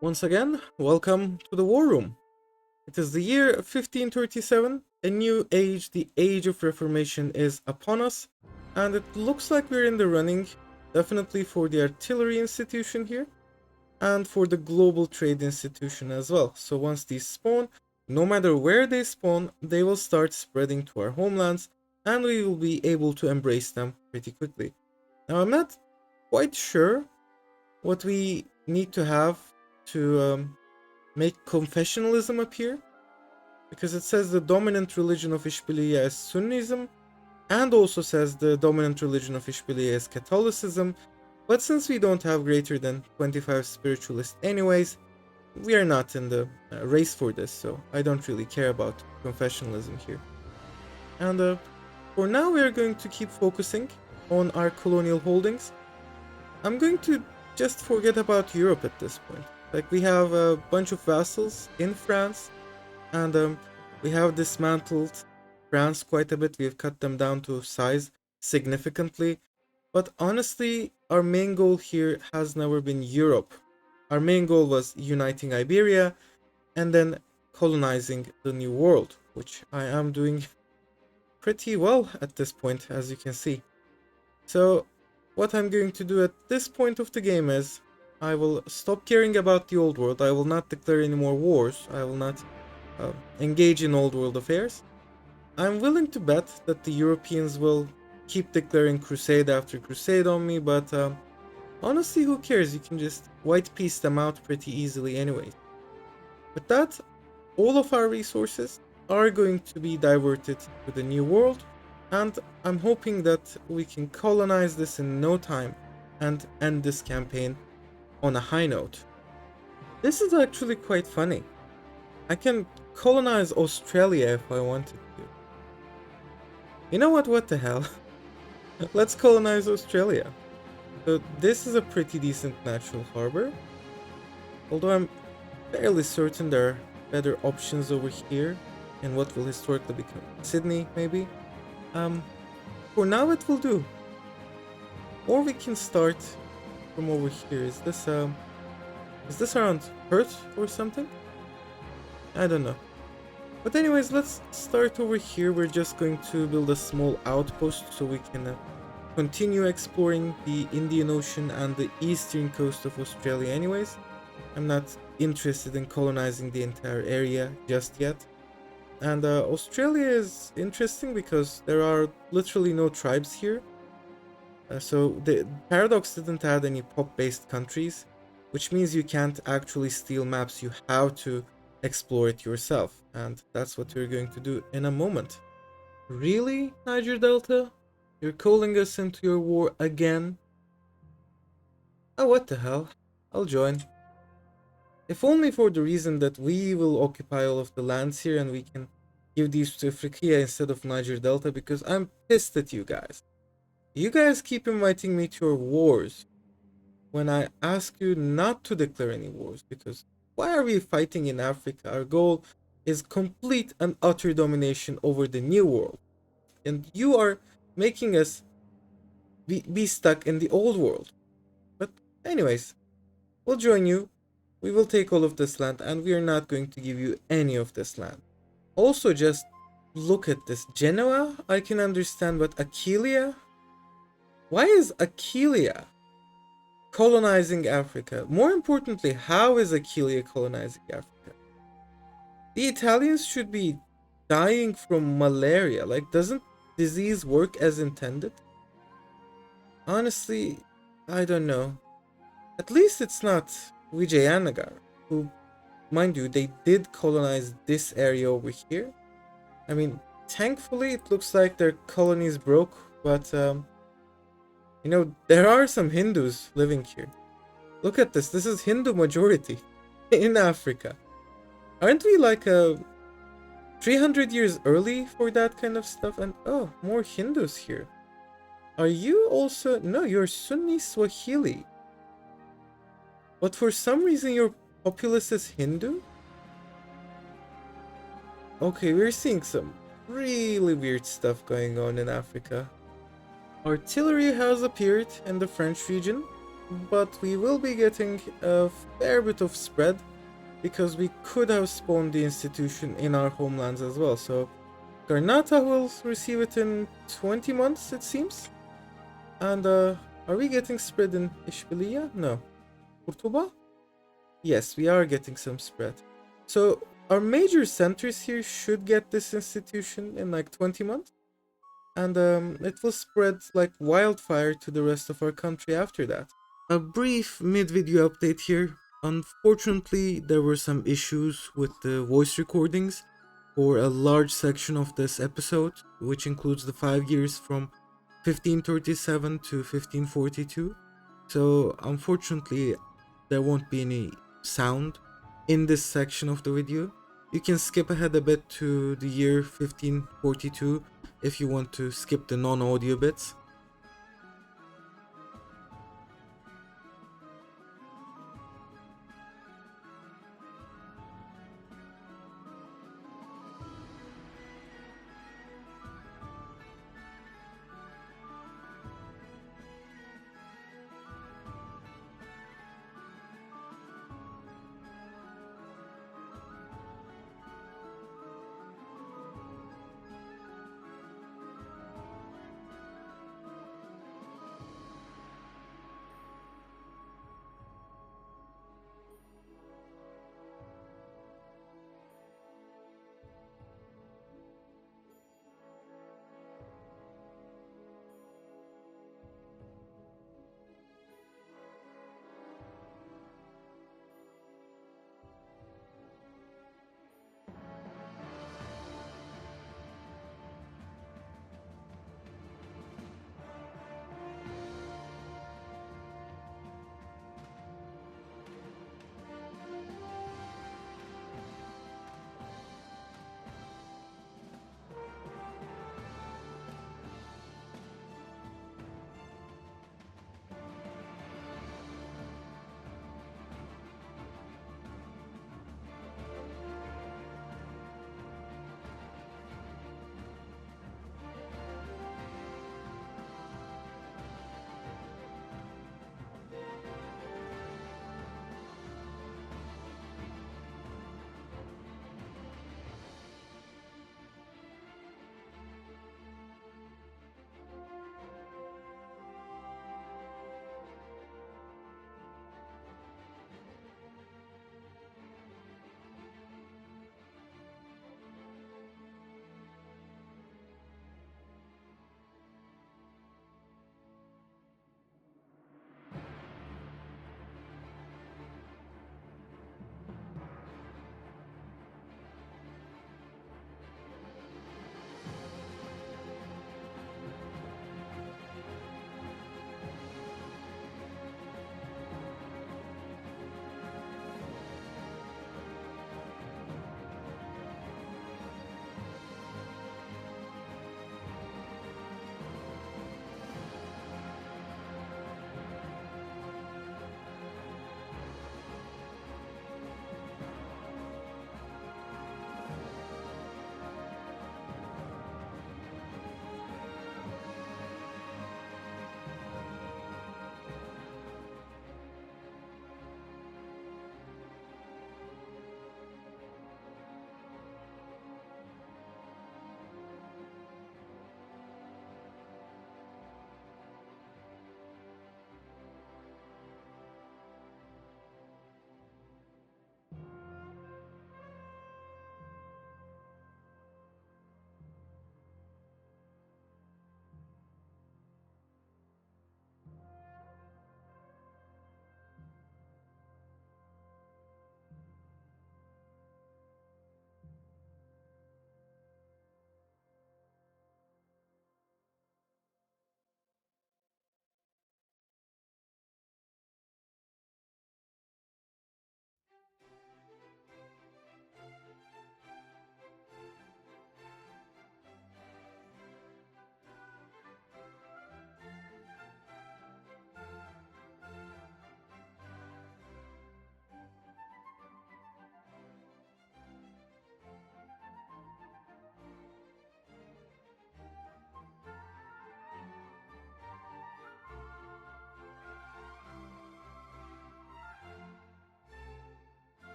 Once again, welcome to the War Room. It is the year 1537, a new age, the age of Reformation is upon us, and it looks like we're in the running, definitely for the artillery institution here, and for the global trade institution as well. So once these spawn, no matter where they spawn, they will start spreading to our homelands, and we will be able to embrace them pretty quickly. Now I'm not quite sure what we need to have to make confessionalism appear, because it says the dominant religion of Ishbiliya is Sunnism, and also says the dominant religion of Ishbiliya is Catholicism, but since we don't have greater than 25 spiritualists anyways, we are not in the race for this, so I don't really care about confessionalism here. And for now we are going to keep focusing on our colonial holdings. I'm going to just forget about Europe at this point. Like, we have a bunch of vassals in France, and we have dismantled France quite a bit. We've cut them down to size significantly. But honestly, our main goal here has never been Europe. Our main goal was uniting Iberia and then colonizing the New World, which I am doing pretty well at this point, as you can see. So what I'm going to do at this point of the game is I will stop caring about the old world. I will not declare any more wars. I will not engage in old world affairs. I'm willing to bet that the Europeans will keep declaring crusade after crusade on me, but honestly, who cares? You can just white piece them out pretty easily anyway. With that, all of our resources are going to be diverted to the New World, and I'm hoping that we can colonize this in no time and end this campaign on a high note. This is actually quite funny. I can colonize Australia if I wanted to. You know what the hell? Let's colonize Australia. So this is a pretty decent natural harbor, although I'm fairly certain there are better options over here in what will historically become Sydney, maybe. For now it will do. Or we can start from over here. Is this around Perth or something? I don't know. But anyways, let's start over here. We're just going to build a small outpost so we can continue exploring the Indian Ocean and the eastern coast of Australia anyways. I'm not interested in colonizing the entire area just yet. And Australia is interesting because there are literally no tribes here. So the Paradox didn't add any pop-based countries, which means you can't actually steal maps. You have to explore it yourself, and that's what we're going to do in a moment. Really, Niger Delta? You're calling us into your war again? Oh, what the hell? I'll join. If only for the reason that we will occupy all of the lands here and we can give these to Afrikia instead of Niger Delta, because I'm pissed at you guys. You guys keep inviting me to your wars when I ask you not to declare any wars, because why are we fighting in Africa? Our goal is complete and utter domination over the New World. And you are making us be stuck in the old world. But anyways, we'll join you. We will take all of this land, and we are not going to give you any of this land. Also, just look at this. Genoa, I can understand, but Aquileia? Why is Aquileia colonizing Africa? More importantly, how is Aquileia colonizing Africa? The Italians should be dying from malaria. Like, doesn't disease work as intended? Honestly, I don't know. At least it's not Vijayanagar, who, mind you, they did colonize this area over here. I mean, thankfully it looks like their colonies broke, but you know, there are some Hindus living here. Look at this. This is Hindu majority in Africa. Aren't we like 300 years early for that kind of stuff? And oh, more Hindus here. Are you also... No, you're Sunni Swahili. But for some reason your populace is Hindu? Okay, we're seeing some really weird stuff going on in Africa. Artillery has appeared in the French region. but we will be getting a fair bit of spread because we could have spawned the institution in our homelands as well. So Granada will receive it in 20 months, it seems. And are we getting spread in Ishbilia? No. Cordoba? Yes, we are getting some spread. So our major centers here should get this institution in like 20 months. And it will spread like wildfire to the rest of our country after that. A brief mid-video update here. Unfortunately, there were some issues with the voice recordings for a large section of this episode, which includes the 5 years from 1537 to 1542. So unfortunately, there won't be any sound in this section of the video. You can skip ahead a bit to the year 1542 if you want to skip the non-audio bits.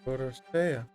Orostea.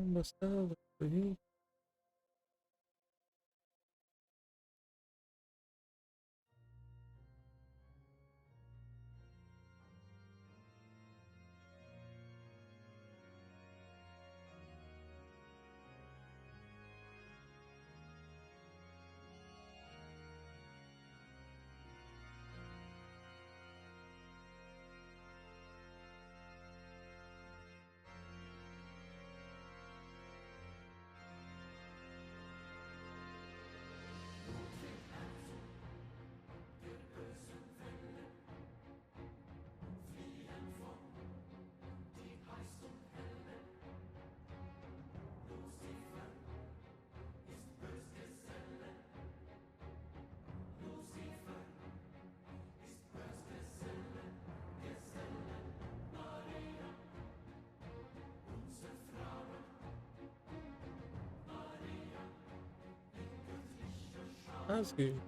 EuropaUniversalisV. As usual.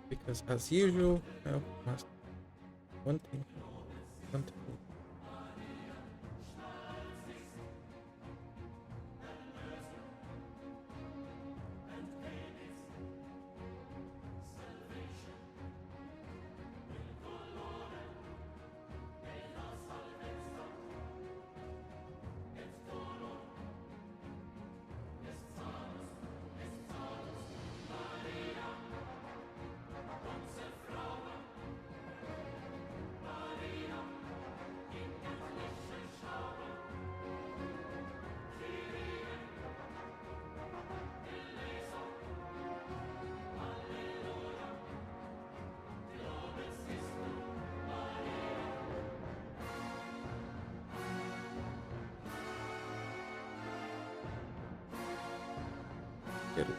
Because as usual, I must one thing. Get it.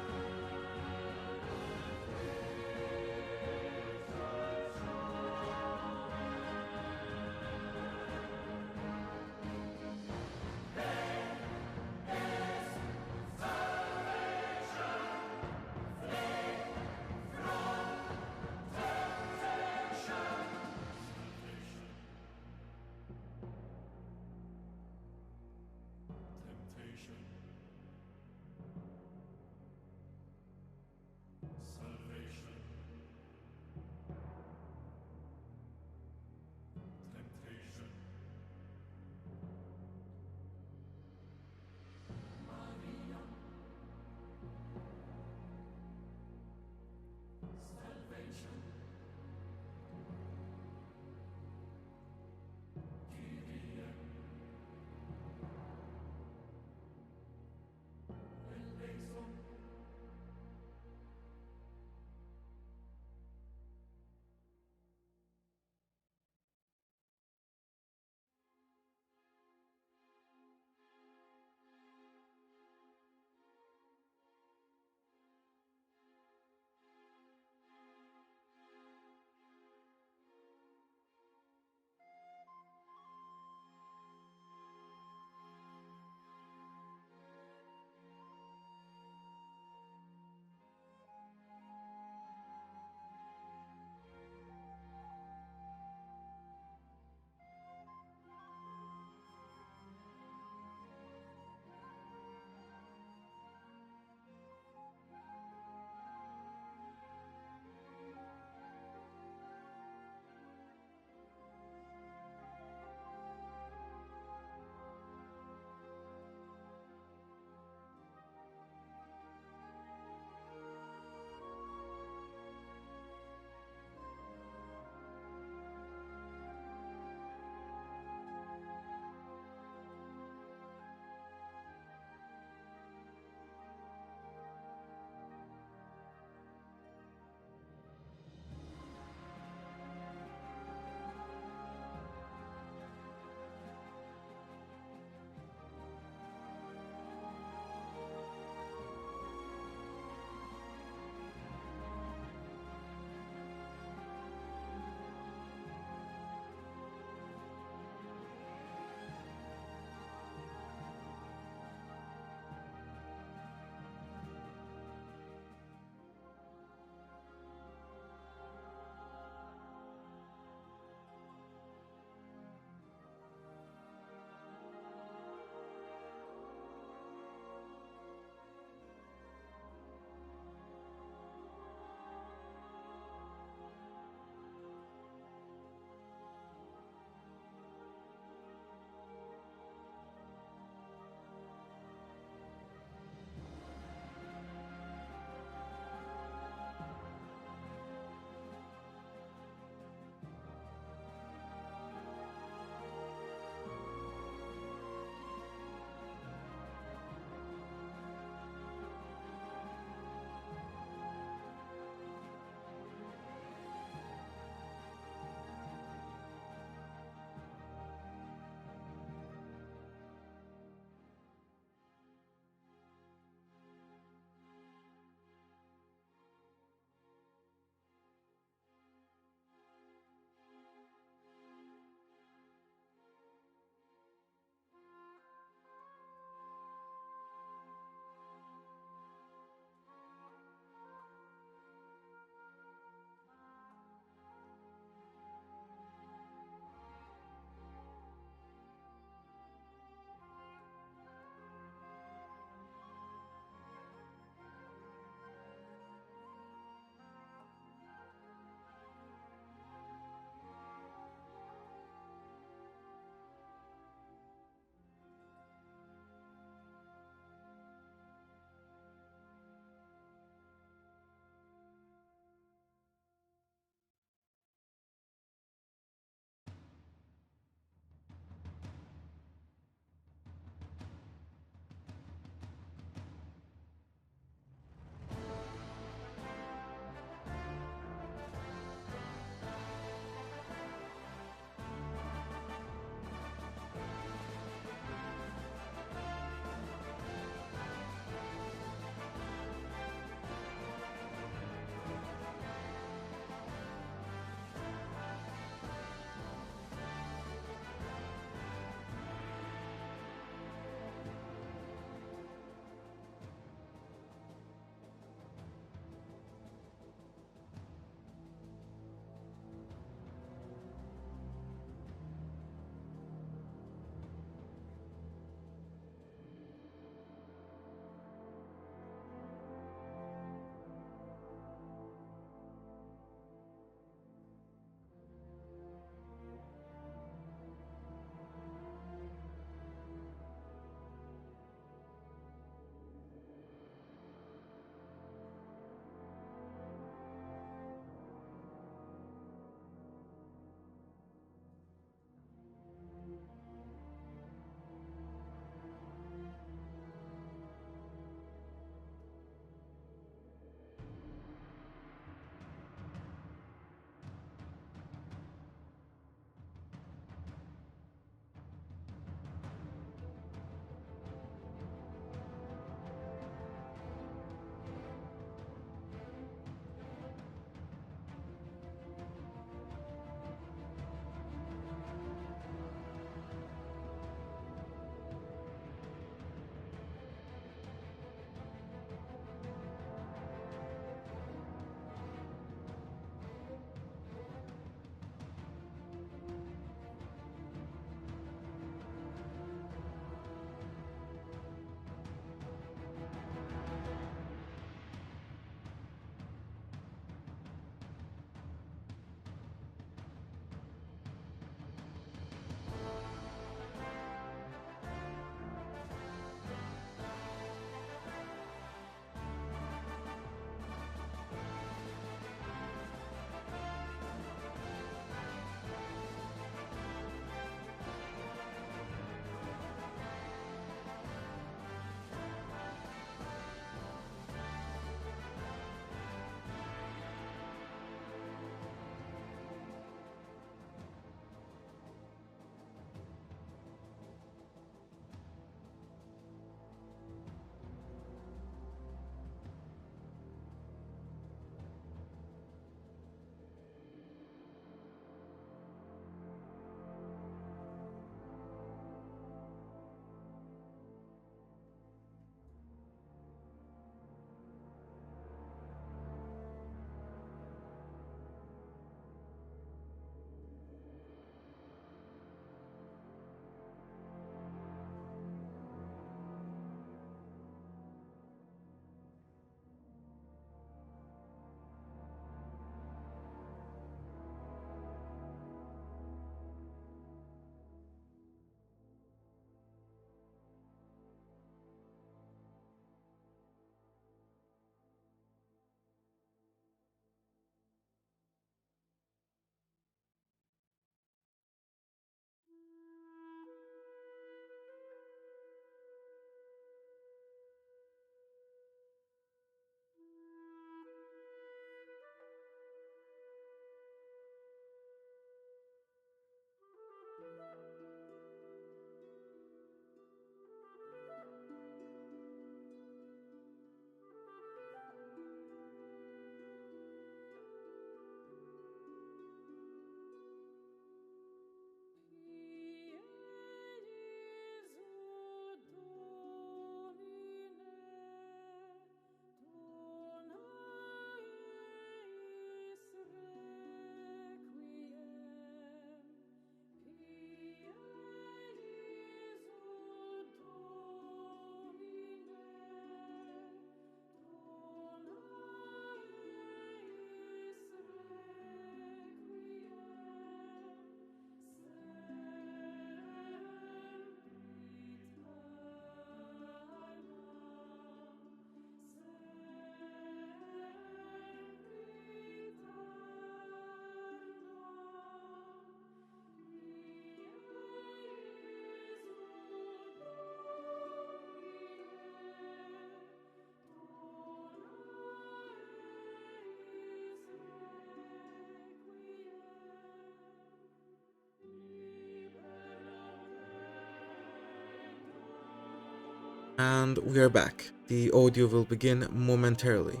And we are back. The audio will begin momentarily.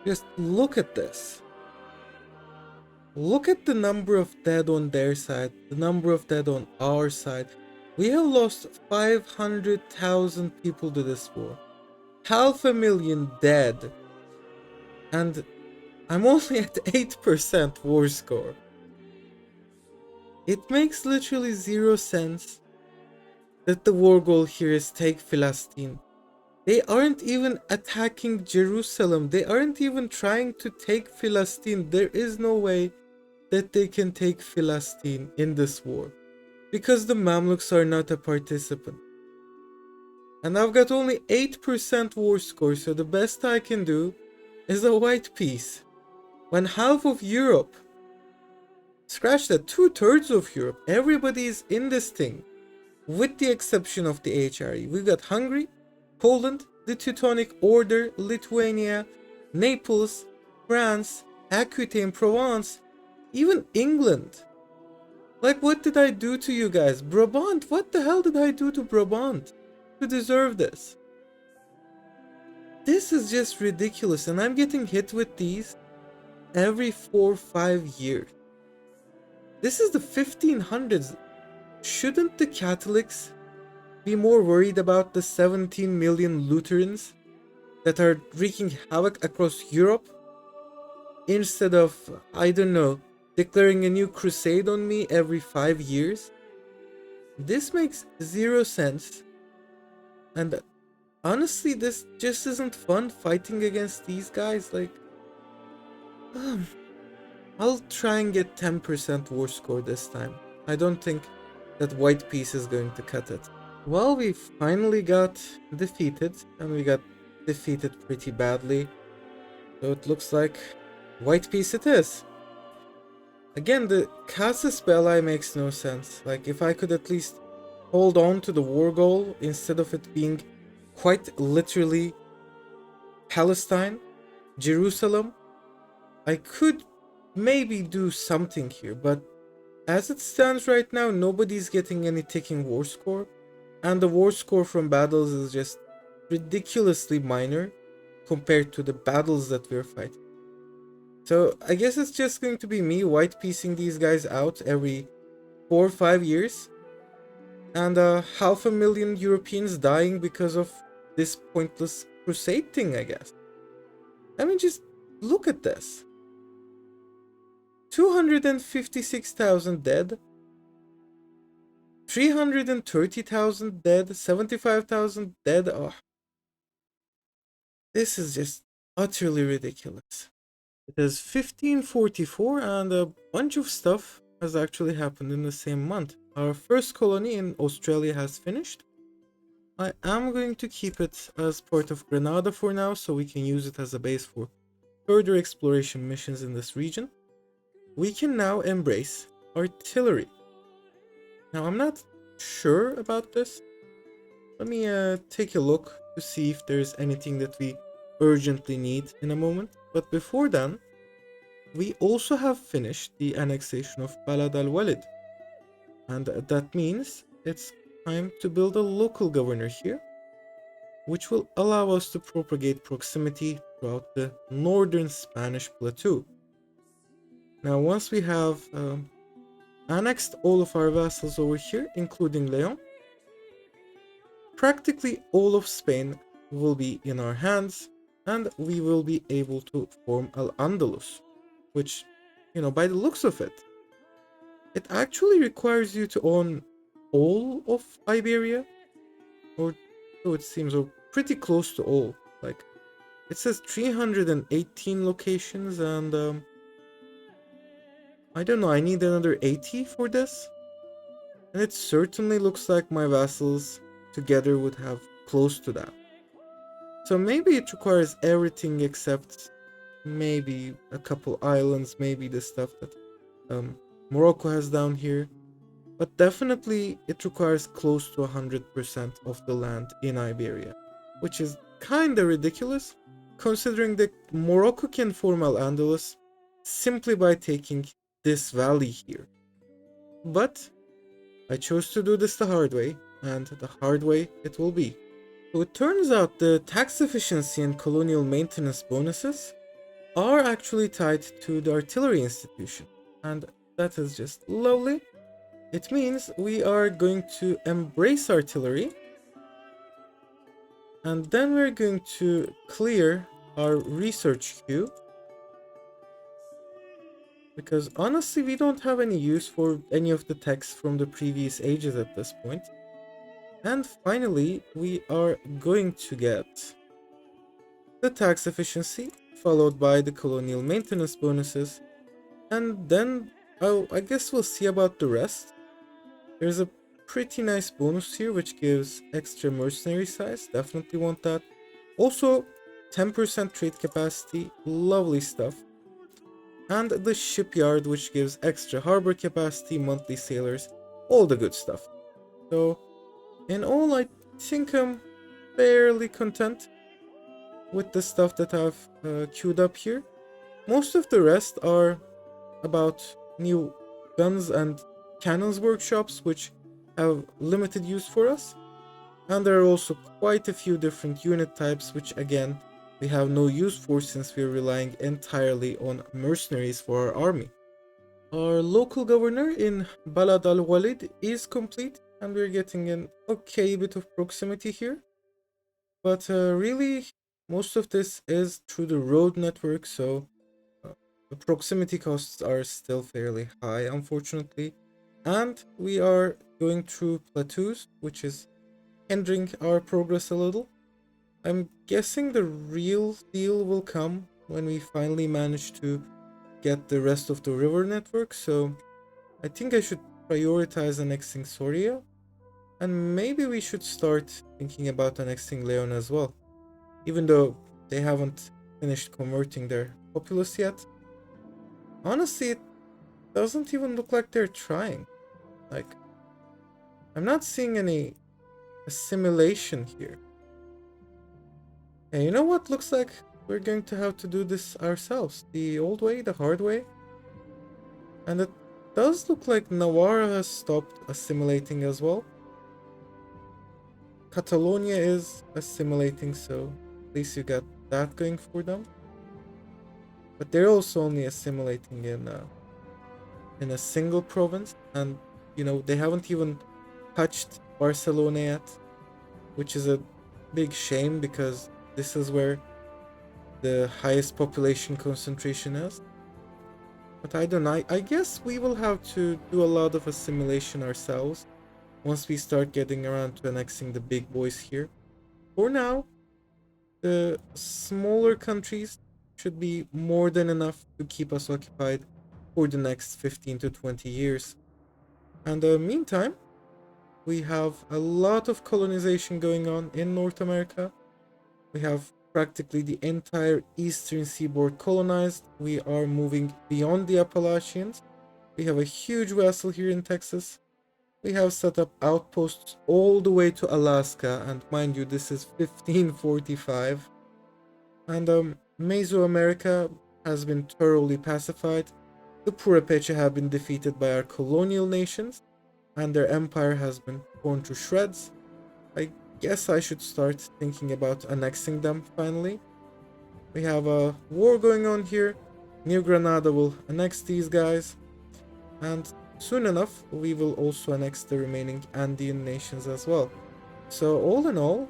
Just look at this. Look at the number of dead on their side, the number of dead on our side. We have lost 500,000 people to this war. 500,000 dead. And I'm only at 8% war score. It makes literally zero sense that the war goal here is take Philistine. They aren't even attacking Jerusalem. They aren't even trying to take Philistine. There is no way that they can take Philistine in this war, because the Mamluks are not a participant. And I've got only 8% war score, so the best I can do is a white peace. When half of Europe, scratch that, 2/3 of Europe, everybody is in this thing, with the exception of the HRE. We've got Hungary, Poland, the Teutonic Order, Lithuania, Naples, France, Aquitaine, Provence, even England. Like, what did I do to you guys? Brabant, what the hell did I do to Brabant to deserve this? This is just ridiculous, and I'm getting hit with these every 4 or 5 years. This is the 1500s. Shouldn't the Catholics be more worried about the 17 million Lutherans that are wreaking havoc across Europe instead of, I don't know, declaring a new crusade on me every 5 years? This makes zero sense, and honestly, this just isn't fun fighting against these guys. Like, I'll try and get 10% war score this time. I don't think that white piece is going to cut it. Well, we finally got defeated, and we got defeated pretty badly. So it looks like white piece it is. Again, the casus belli makes no sense. Like, if I could at least hold on to the war goal instead of it being quite literally Palestine, Jerusalem, I could maybe do something here, but as it stands right now, nobody's getting any ticking war score, and the war score from battles is just ridiculously minor compared to the battles that we're fighting. So I guess it's just going to be me white piecing these guys out every 4 or 5 years, and 500,000 Europeans dying because of this pointless crusade thing, I guess. I mean, just look at this. 256,000 dead, 330,000 dead, 75,000 dead. Oh, this is just utterly ridiculous. It is 1544, and a bunch of stuff has actually happened in the same month. Our first colony in Australia has finished. I am going to keep it as part of Granada for now, so we can use it as a base for further exploration missions in this region. We can now embrace artillery. Now, I'm not sure about this. Let me take a look to see if there's anything that we urgently need in a moment. But before then, we also have finished the annexation of Balad al-Walid. And that means it's time to build a local governor here, which will allow us to propagate proximity throughout the northern Spanish plateau. Now, once we have annexed all of our vassals over here, including Leon, practically all of Spain will be in our hands, and we will be able to form Al-Andalus, which, you know, by the looks of it, it actually requires you to own all of Iberia, or so it seems, or pretty close to all. Like, it says 318 locations, and I don't know, I need another 80 for this, and it certainly looks like my vassals together would have close to that. So maybe it requires everything except maybe a couple islands, maybe the stuff that Morocco has down here, but definitely it requires close to 100% of the land in Iberia, which is kinda ridiculous considering that Morocco can form Al-Andalus simply by taking this valley here. But I chose to do this the hard way, and the hard way it will be. So it turns out the tax efficiency and colonial maintenance bonuses are actually tied to the artillery institution, and that is just lovely. It means we are going to embrace artillery, and then we're going to clear our research queue, because honestly we don't have any use for any of the texts from the previous ages at this point. And finally we are going to get the tax efficiency, followed by the colonial maintenance bonuses, and then I guess we'll see about the rest. There's a pretty nice bonus here which gives extra mercenary size, definitely want that. Also 10% trade capacity, lovely stuff. And the shipyard which gives extra harbor capacity, monthly sailors, all the good stuff. So in all I think I'm fairly content with the stuff that I've queued up here. Most of the rest are about new guns and cannons workshops which have limited use for us, and there are also quite a few different unit types which again we have no use for since we are relying entirely on mercenaries for our army. Our local governor in Balad al-Walid is complete, and we're getting an okay bit of proximity here, but really most of this is through the road network, so the proximity costs are still fairly high, unfortunately, and we are going through plateaus, which is hindering our progress a little. I'm guessing the real deal will come when we finally manage to get the rest of the river network, so I think I should prioritize annexing Soria, and maybe we should start thinking about annexing Leon as well, even though they haven't finished converting their populace yet. Honestly, it doesn't even look like they're trying. Like, I'm not seeing any assimilation here. And you know what? Looks like we're going to have to do this ourselves. The old way, the hard way. And it does look like Navarra has stopped assimilating as well. Catalonia is assimilating, so at least you got that going for them. But they're also only assimilating in a single province, and you know they haven't even touched Barcelona yet, which is a big shame because this is where the highest population concentration is. But I don't know, I guess we will have to do a lot of assimilation ourselves once we start getting around to annexing the big boys here. For now, the smaller countries should be more than enough to keep us occupied for the next 15 to 20 years. And meantime, we have a lot of colonization going on in North America. We have practically the entire eastern seaboard colonized. We are moving beyond the Appalachians. We have a huge vassal here in Texas. We have set up outposts all the way to Alaska, and mind you, this is 1545. And Mesoamerica has been thoroughly pacified. The Purepecha have been defeated by our colonial nations, and their empire has been torn to shreds. I guess I should start thinking about annexing them finally. We have a war going on here. New Granada will annex these guys, and soon enough we will also annex the remaining Andean nations as well. So all in all,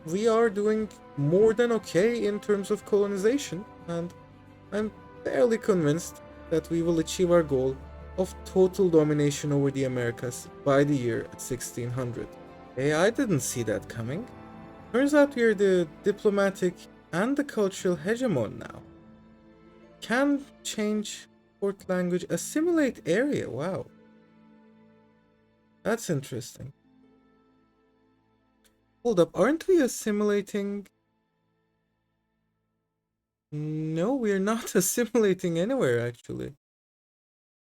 we are doing more than okay in terms of colonization, and I'm fairly convinced that we will achieve our goal of total domination over the Americas by the year 1600. Hey, I didn't see that coming. Turns out we are the diplomatic and the cultural hegemon now. Can change court language, assimilate area, wow. That's interesting. Hold up, aren't we assimilating? No, we're not assimilating anywhere actually.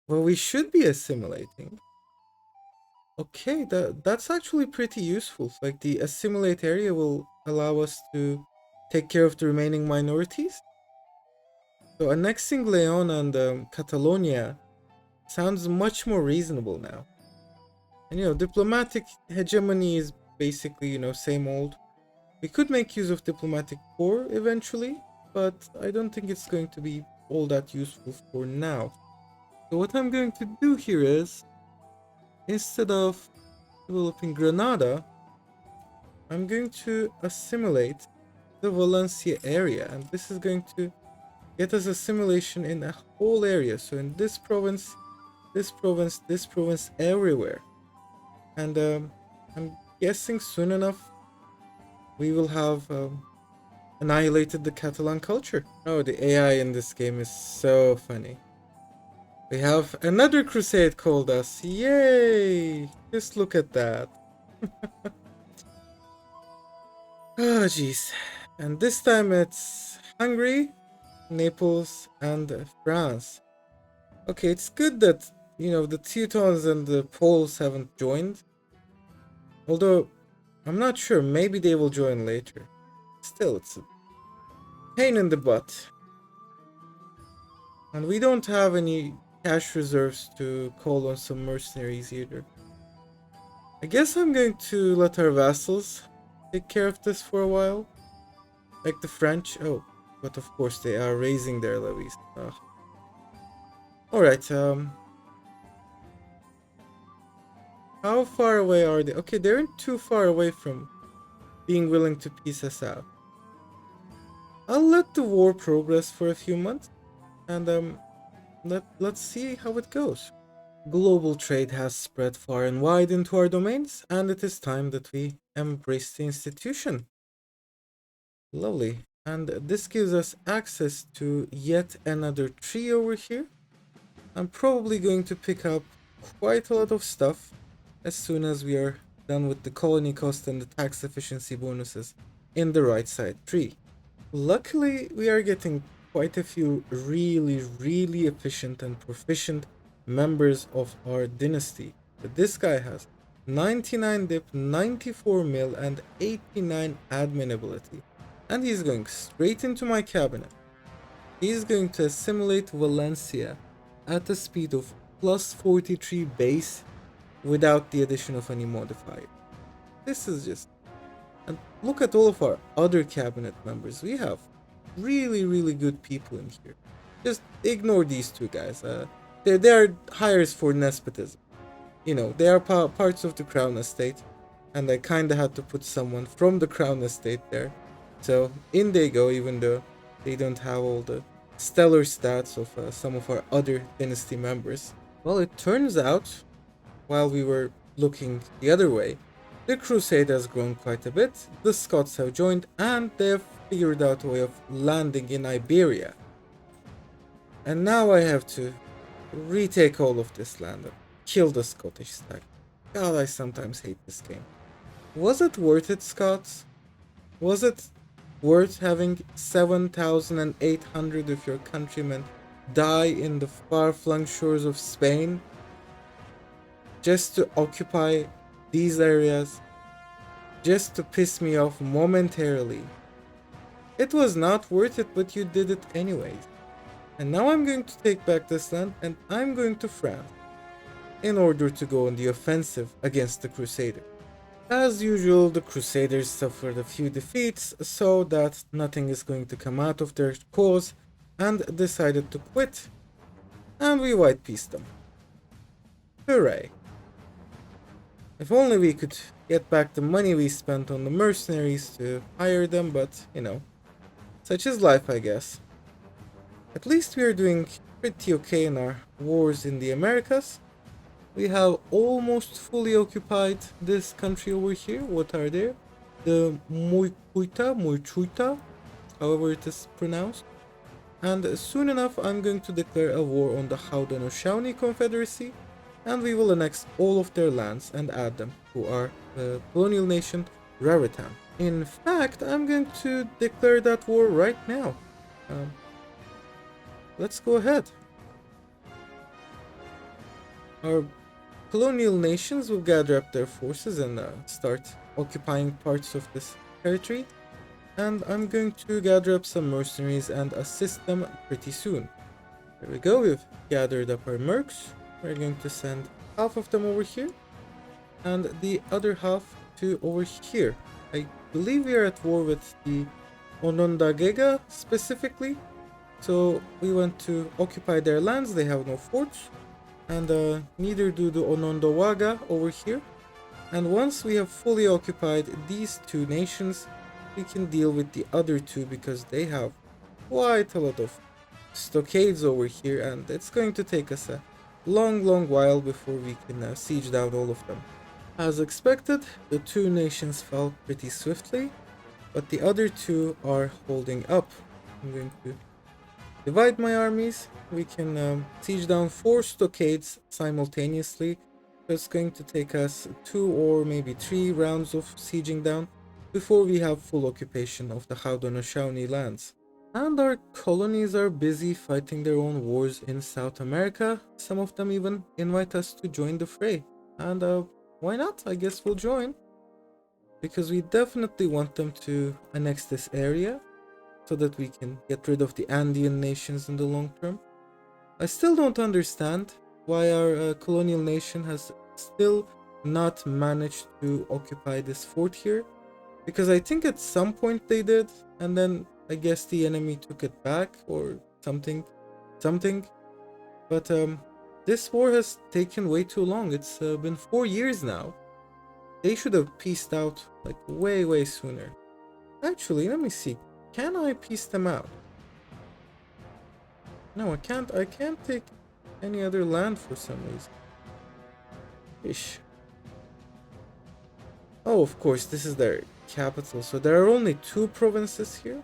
Well, we should be assimilating. Okay, that's actually pretty useful. Like the assimilate area will allow us to take care of the remaining minorities. So annexing Leon and Catalonia sounds much more reasonable now. And you know, diplomatic hegemony is basically, you know, same old. We could make use of diplomatic corps eventually, but I don't think it's going to be all that useful for now. So what I'm going to do here is, instead of developing Granada, I'm going to assimilate the Valencia area, and this is going to get us assimilation in a whole area. So in this province, this province, this province, everywhere. And I'm guessing soon enough we will have annihilated the Catalan culture. Oh, the AI in this game is so funny. We have another crusade called us. Yay! Just look at that. Oh, jeez. And this time it's Hungary, Naples, and France. Okay, it's good that, you know, the Teutons and the Poles haven't joined. Although, I'm not sure, maybe they will join later. Still, it's a pain in the butt. And we don't have any cash reserves to call on some mercenaries either. I guess I'm going to let our vassals take care of this for a while. Like the French. Oh, but of course they are raising their levies. Alright, how far away are they? Okay, they aren't too far away from being willing to peace us out. I'll let the war progress for a few months, and let's see how it goes. Global trade has spread far and wide into our domains, and it is time that we embrace the institution. Lovely. And this gives us access to yet another tree over here. I'm probably going to pick up quite a lot of stuff as soon as we are done with the colony cost and the tax efficiency bonuses in the right side tree. Luckily, we are getting quite a few really efficient and proficient members of our dynasty. But this guy has 99 dip, 94 mil, and 89 admin ability. And he's going straight into my cabinet. He's going to assimilate Valencia at a speed of plus 43 base without the addition of any modifier. This is just... And look at all of our other cabinet members. We have really good people in here. Just ignore these two guys. They are hires for despotism. You know, they are parts of the crown estate, and I kinda had to put someone from the crown estate there. So in they go, even though they don't have all the stellar stats of some of our other dynasty members. Well, it turns out, while we were looking the other way, the Crusade has grown quite a bit, the Scots have joined, and they have figured out a way of landing in Iberia. And now I have to retake all of this land and kill the Scottish stag. God, I sometimes hate this game. Was it worth it, Scots? Was it worth having 7,800 of your countrymen die in the far-flung shores of Spain just to occupy these areas, just to piss me off momentarily? It was not worth it, but you did it anyways. And now I'm going to take back this land, and I'm going to France in order to go on the offensive against the Crusaders. As usual, the Crusaders suffered a few defeats, so that nothing is going to come out of their cause, and decided to quit, and we white pieced them. Hooray. If only we could get back the money we spent on the mercenaries to hire them, but, you know, such is life, I guess. At least we are doing pretty okay in our wars in the Americas. We have almost fully occupied this country over here. What are they? The Muichuita, however it is pronounced. And soon enough I'm going to declare a war on the Haudenosaunee Confederacy, and we will annex all of their lands and add them to our colonial nation Raritan. In fact, I'm going to declare that war right now. Let's go ahead. Our colonial nations will gather up their forces and start occupying parts of this territory, and I'm going to gather up some mercenaries and assist them pretty soon. There we go, we've gathered up our mercs. We're going to send half of them over here and the other half to over here. I believe we are at war with the Onondaga specifically. So we want to occupy their lands. They have no forts, and neither do the Onondaga over here. And once we have fully occupied these two nations, we can deal with the other two because they have quite a lot of stockades over here, and it's going to take us a long while before we can siege down all of them. As expected, the two nations fell pretty swiftly, but the other two are holding up. I'm going to divide my armies. We can siege down 4 stockades simultaneously. It's going to take us 2 or maybe 3 rounds of sieging down before we have full occupation of the Haudenosaunee lands. And our colonies are busy fighting their own wars in South America. Some of them even invite us to join the fray. And why not? I guess we'll join. Because we definitely want them to annex this area so that we can get rid of the Andean nations in the long term. I still don't understand why our colonial nation has still not managed to occupy this fort here. Because I think at some point they did, and then I guess the enemy took it back or something. But this war has taken way too long. It's been 4 years now. They should have pieced out like way sooner. Actually, let me see. Can I piece them out? No, I can't. I can't take any other land for some reason. Ish. Oh, of course, this is their capital. So there are only 2 provinces here.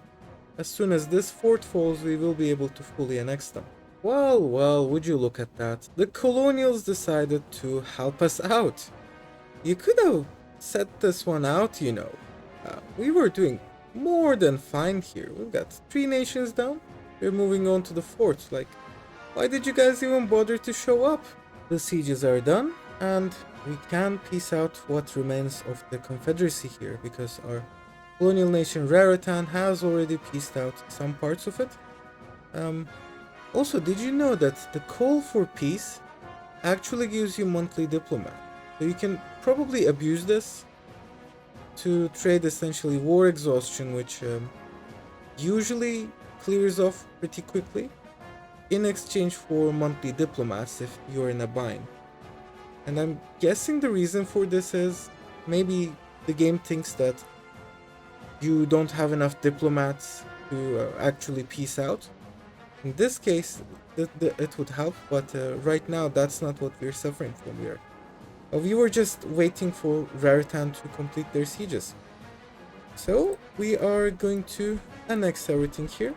As soon as this fort falls, we will be able to fully annex them. Well, would you look at that? The colonials decided to help us out. You could have set this one out, you know. We were doing more than fine here. We've got 3 nations down. We're moving on to the 4th. Like, why did you guys even bother to show up? The sieges are done, and we can piece out what remains of the Confederacy here, because our colonial nation Raritan has already pieced out some parts of it. Also, did you know that the call for peace actually gives you monthly diplomat? So you can probably abuse this to trade essentially war exhaustion, which usually clears off pretty quickly, in exchange for monthly diplomats if you're in a bind. And I'm guessing the reason for this is maybe the game thinks that you don't have enough diplomats to actually peace out. In this case, it would help, but right now that's not what we're suffering from here. We were just waiting for Raritan to complete their sieges. So we are going to annex everything here.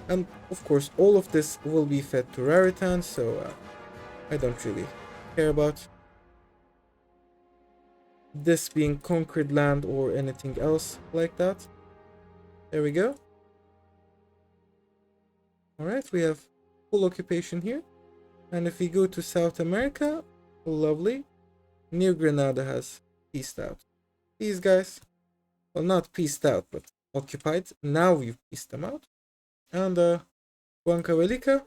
And of course, all of this will be fed to Raritan, so I don't really care about this being conquered land or anything else like that. There we go. Alright, we have full occupation here. And if we go to South America, lovely. New Granada has pieced out. These guys, well, not pieced out, but occupied. Now we've pieced them out. And Huancavelica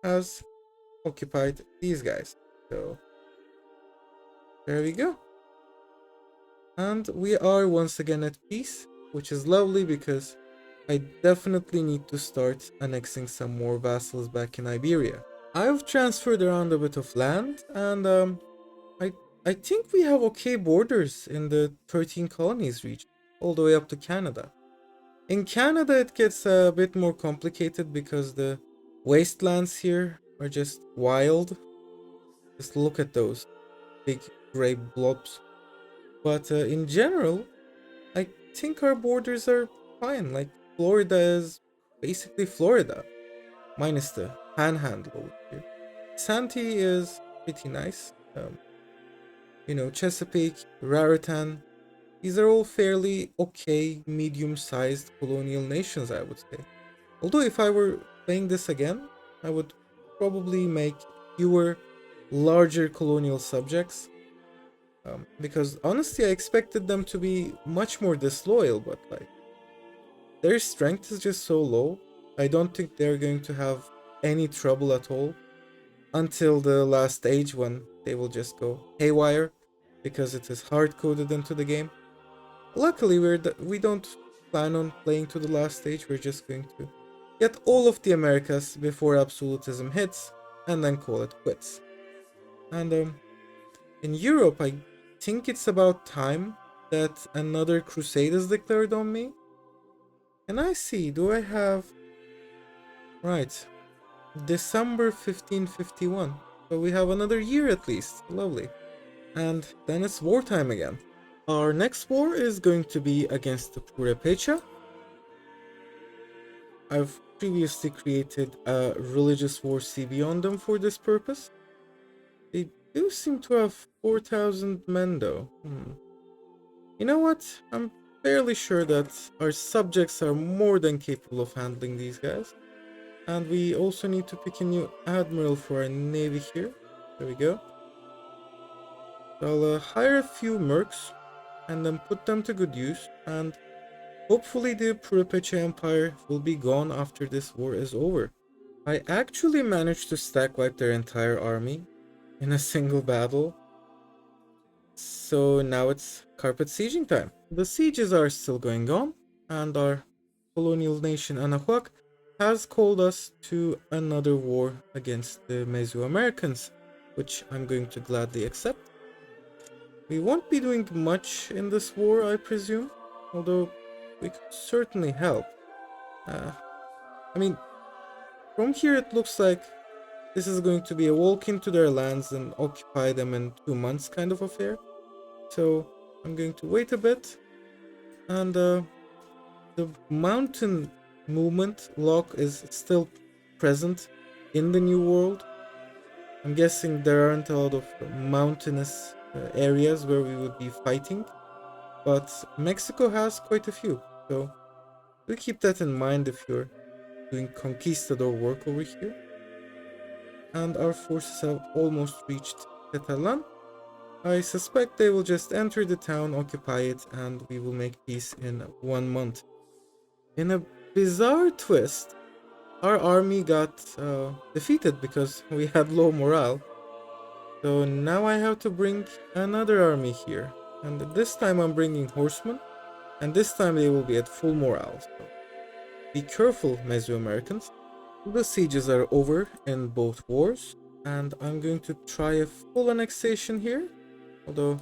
has occupied these guys. So there we go. And we are once again at peace, which is lovely because I definitely need to start annexing some more vassals back in Iberia. I've transferred around a bit of land, and I think we have okay borders in the 13 colonies region, all the way up to Canada. In Canada, it gets a bit more complicated because the wastelands here are just wild. Just look at those big gray blobs. But in general, I think our borders are fine. Like, Florida is basically Florida, minus the panhandle over here. Santee is pretty nice. You know, Chesapeake, Raritan, these are all fairly okay, medium-sized colonial nations, I would say. Although if I were playing this again, I would probably make fewer, larger colonial subjects. Because honestly, I expected them to be much more disloyal, but like, their strength is just so low. I don't think they're going to have any trouble at all until the last stage when they will just go haywire because it is hard-coded into the game. Luckily, we don't plan on playing to the last stage. We're just going to get all of the Americas before absolutism hits, and then call it quits. And in Europe, I think it's about time that another crusade is declared on me. Can I see? Do I have... Right. December 1551. So we have another year at least. Lovely. And then it's wartime again. Our next war is going to be against the Purepecha. I've previously created a religious war CB on them for this purpose. They do seem to have 4,000 men though. You know what? I'm fairly sure that our subjects are more than capable of handling these guys. And we also need to pick a new admiral for our navy here. There we go. So I'll hire a few mercs and then put them to good use, and hopefully the Purepecha Empire will be gone after this war is over. I actually managed to stack wipe their entire army in a single battle. So now it's carpet sieging time. The sieges are still going on, and our colonial nation Anahuac has called us to another war against the Mesoamericans, which I'm going to gladly accept. We won't be doing much in this war, I presume, although we could certainly help. I mean, from here it looks like this is going to be a walk into their lands and occupy them in 2 months kind of affair. So I'm going to wait a bit, and the mountain movement lock is still present in the New World. I'm guessing there aren't a lot of mountainous areas where we would be fighting, but Mexico has quite a few, so do keep that in mind if you're doing conquistador work over here. And our forces have almost reached Catalan. I suspect they will just enter the town, occupy it, and we will make peace in 1 month. In a bizarre twist, our army got defeated because we had low morale. So now I have to bring another army here, and this time I'm bringing horsemen, and this time they will be at full morale. So be careful, Mesoamericans. The sieges are over in both wars, and I'm going to try a full annexation here, although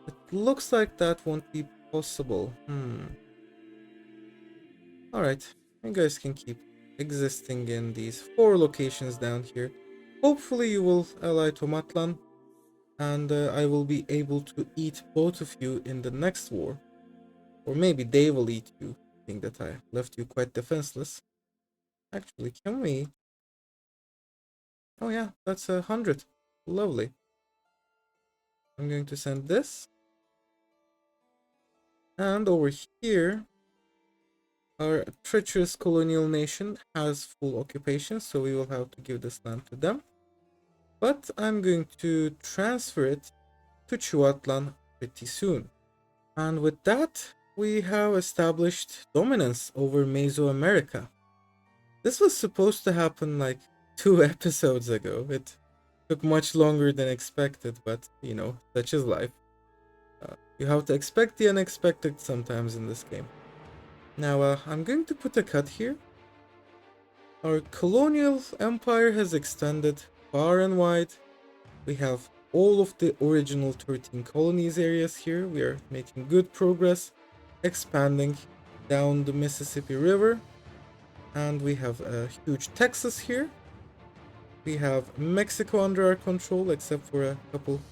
it looks like that won't be possible. Alright, you guys can keep existing in these 4 locations down here. Hopefully you will ally Tomatlan, and I will be able to eat both of you in the next war. Or maybe they will eat you, being that I left you quite defenseless. Actually, can we? Oh yeah, that's 100. Lovely. I'm going to send this. And over here, our treacherous colonial nation has full occupation, so we will have to give this land to them. But I'm going to transfer it to Chuatlan pretty soon. And with that, we have established dominance over Mesoamerica. This was supposed to happen like 2 episodes ago. It took much longer than expected, but you know, such is life. You have to expect the unexpected sometimes in this game. Now, I'm going to put a cut here. Our colonial empire has extended far and wide. We have all of the original 13 colonies areas here. We are making good progress, expanding down the Mississippi River. And we have a huge Texas here. We have Mexico under our control, except for a couple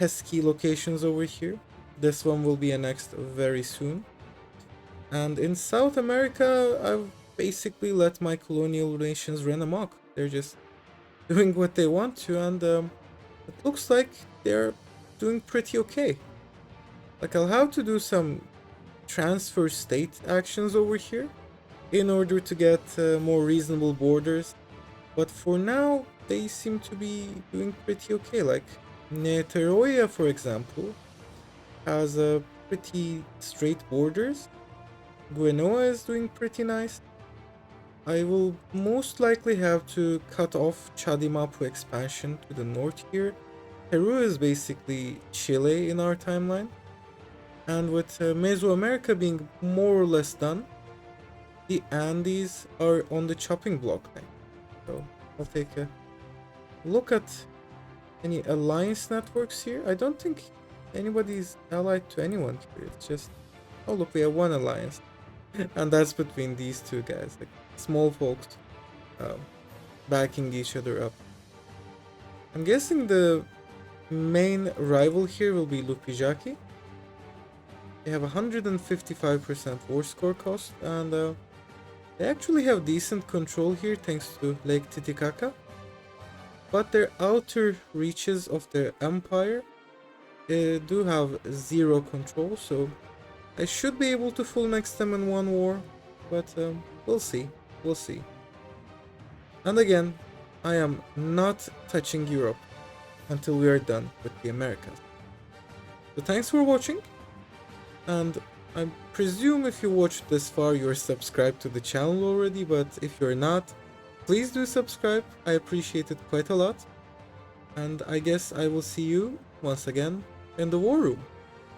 pesky locations over here. This one will be annexed very soon. And in South America, I've basically let my colonial nations run amok. They're just doing what they want to, and it looks like they're doing pretty okay. Like, I'll have to do some transfer state actions over here in order to get more reasonable borders, but for now they seem to be doing pretty okay. Like Neteroya, for example, has a pretty straight borders. Guenoa is doing pretty nice. I will most likely have to cut off Chadimapu expansion to the north here. Peru is basically Chile in our timeline. And with Mesoamerica being more or less done, the Andes are on the chopping block now. So I'll take a look at any alliance networks here. I don't think anybody's allied to anyone here. It's just, oh look, we have one alliance. And that's between these two guys, like small folks backing each other up. I'm guessing the main rival here will be Lupijaki. They have 155% war score cost, and they actually have decent control here thanks to Lake Titicaca. But their outer reaches of their empire do have zero control, so I should be able to full next them in one war, but we'll see, we'll see. And again, I am not touching Europe until we are done with the Americas. So thanks for watching, and I presume if you watched this far you're subscribed to the channel already, but if you're not, please do subscribe, I appreciate it quite a lot. And I guess I will see you once again in the war room.